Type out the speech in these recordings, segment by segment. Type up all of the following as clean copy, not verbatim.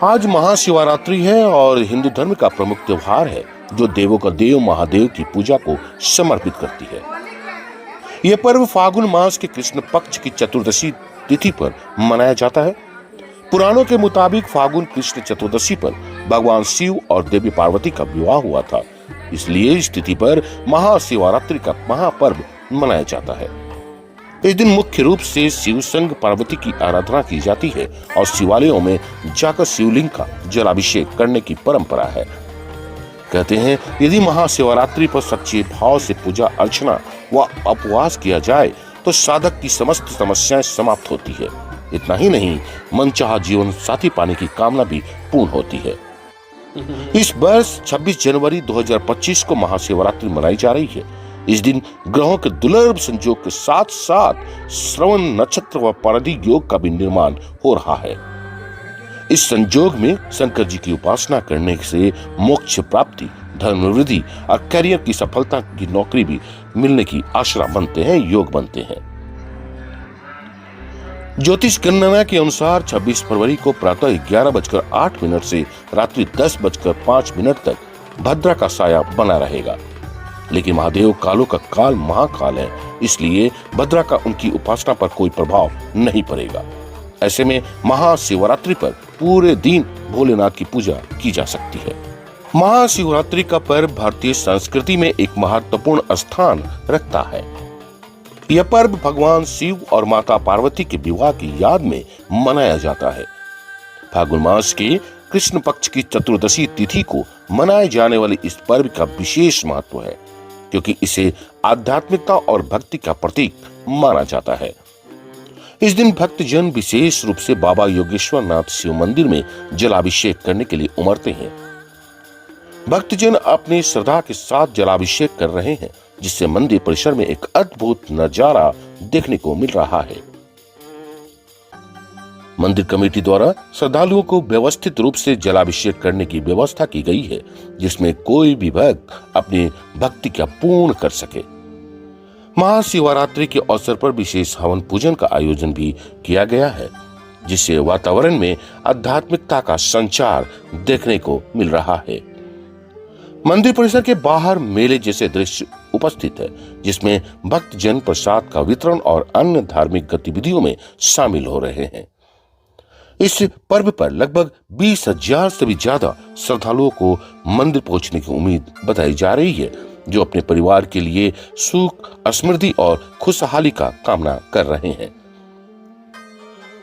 आज महाशिवरात्रि है और हिंदू धर्म का प्रमुख त्योहार है जो देवों का देव महादेव की पूजा को समर्पित करती है। यह पर्व फागुन मास के कृष्ण पक्ष की चतुर्दशी तिथि पर मनाया जाता है। पुराणों के मुताबिक फागुन कृष्ण चतुर्दशी पर भगवान शिव और देवी पार्वती का विवाह हुआ था, इसलिए इस तिथि पर महाशिवरात्रि का महापर्व मनाया जाता है। इस दिन मुख्य रूप से शिव संग पार्वती की आराधना की जाती है और शिवालयों में जाकर शिवलिंग का जलाभिषेक करने की परंपरा है। कहते हैं यदि महाशिवरात्रि पर सच्चे भाव से पूजा अर्चना व उपवास किया जाए तो साधक की समस्त समस्याएं समाप्त होती है। इतना ही नहीं, मनचाहा जीवन साथी पाने की कामना भी पूर्ण होती है। इस वर्ष 26 जनवरी 2025 को महाशिवरात्रि मनाई जा रही है। इस दिन ग्रहों के दुर्लभ संयोग के साथ साथ श्रवण नक्षत्र व पारदी योग का भी निर्माण हो रहा है। इस संयोग में शंकर जी की उपासना करने से मोक्ष प्राप्ति, धर्म वृद्धि और करियर की सफलता की नौकरी भी मिलने की आशा बनते हैं, योग बनते हैं। ज्योतिष गणना के अनुसार 26 फरवरी को प्रातः 11:08 से रात्रि 10:05 तक भद्रा का साया बना रहेगा। लेकिन महादेव कालों का काल महाकाल है, इसलिए भद्रा का उनकी उपासना पर कोई प्रभाव नहीं पड़ेगा। ऐसे में महाशिवरात्रि पर पूरे दिन भोलेनाथ की पूजा की जा सकती है। महाशिवरात्रि का पर्व भारतीय संस्कृति में एक महत्वपूर्ण स्थान रखता है। यह पर्व भगवान शिव और माता पार्वती के विवाह की याद में मनाया जाता है। फागुन मास के कृष्ण पक्ष की चतुर्दशी तिथि को मनाए जाने वाले इस पर्व का विशेष महत्व है, क्योंकि इसे आध्यात्मिकता और भक्ति का प्रतीक माना जाता है। इस दिन भक्तजन विशेष रूप से बाबा योगेश्वर नाथ शिव मंदिर में जलाभिषेक करने के लिए उमड़ते हैं। भक्तजन अपनी श्रद्धा के साथ जलाभिषेक कर रहे हैं, जिससे मंदिर परिसर में एक अद्भुत नजारा देखने को मिल रहा है। मंदिर कमेटी द्वारा श्रद्धालुओं को व्यवस्थित रूप से जलाभिषेक करने की व्यवस्था की गई है, जिसमें कोई भी भक्त अपनी भक्ति का पूर्ण कर सके। महाशिवरात्रि के अवसर पर विशेष हवन पूजन का आयोजन भी किया गया है, जिससे वातावरण में आध्यात्मिकता का संचार देखने को मिल रहा है। मंदिर परिसर के बाहर मेले जैसे दृश्य उपस्थित है, जिसमें भक्तजन प्रसाद का वितरण और अन्य धार्मिक गतिविधियों में शामिल हो रहे हैं। इस पर्व पर लगभग 20,000 से भी ज्यादा श्रद्धालुओं को मंदिर पहुंचने की उम्मीद बताई जा रही है, जो अपने परिवार के लिए सुख, समृद्धि और खुशहाली का कामना कर रहे हैं।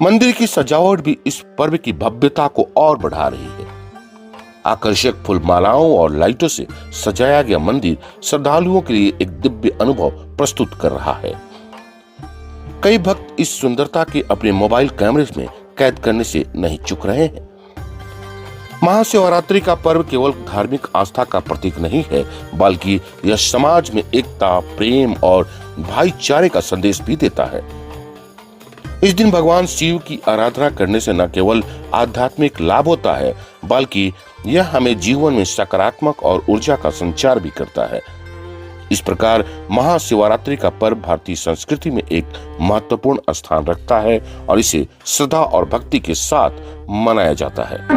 मंदिर की सजावट भी इस पर्व की भव्यता को और बढ़ा रही है। आकर्षक फूलमालाओं और लाइटों से सजाया गया मंदिर श्रद्धालुओं के लिए एक दिव्य अनुभव प्रस्तुत कर रहा है। कई भक्त इस सुंदरता के अपने मोबाइल कैमरे में कैद करने से नहीं चूक रहे हैं। महाशिवरात्रि का पर्व केवल धार्मिक आस्था का प्रतीक नहीं है, बल्कि यह समाज में एकता, प्रेम और भाईचारे का संदेश भी देता है। इस दिन भगवान शिव की आराधना करने से न केवल आध्यात्मिक लाभ होता है, बल्कि यह हमें जीवन में सकारात्मक और ऊर्जा का संचार भी करता है। इस प्रकार महाशिवरात्रि का पर्व भारतीय संस्कृति में एक महत्वपूर्ण स्थान रखता है और इसे श्रद्धा और भक्ति के साथ मनाया जाता है।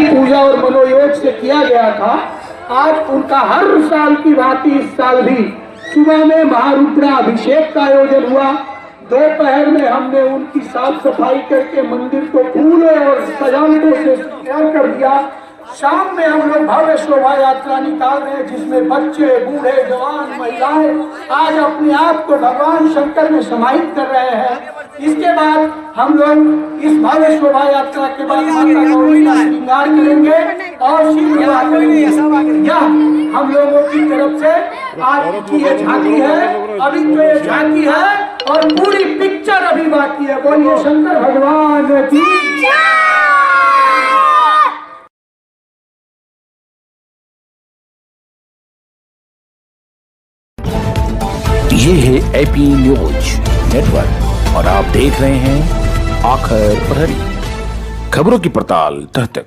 पूजा और योग से किया गया था, आज उनका हर साल की भांति इस साल भी सुबह में महारुद्राभिषेक का आयोजन हुआ। दोपहर में हमने उनकी साफ सफाई करके मंदिर को फूलों और सजावटों से तैयार कर दिया। शाम में हम लोग भव्य शोभा यात्रा निकाल रहे हैं, जिसमें बच्चे, बूढ़े, जवान, महिलाएं आज अपने आप को भगवान शंकर में समाहित कर रहे हैं। इसके बाद हम लोग इस भव्य शोभा यात्रा के बाद माता गौरी का श्रृंगार करेंगे और शिव विवाह करेंगे। यह हम लोगों की तरफ से आज की ये झांकी है। अभी तो ये झांकी है और पूरी पिक्चर अभी बाकी है। बोलिए शंकर भगवान की जय। ये है एपी न्यूज नेटवर्क और आप देख रहे हैं आखिर प्रहरी, खबरों की पड़ताल तह तक।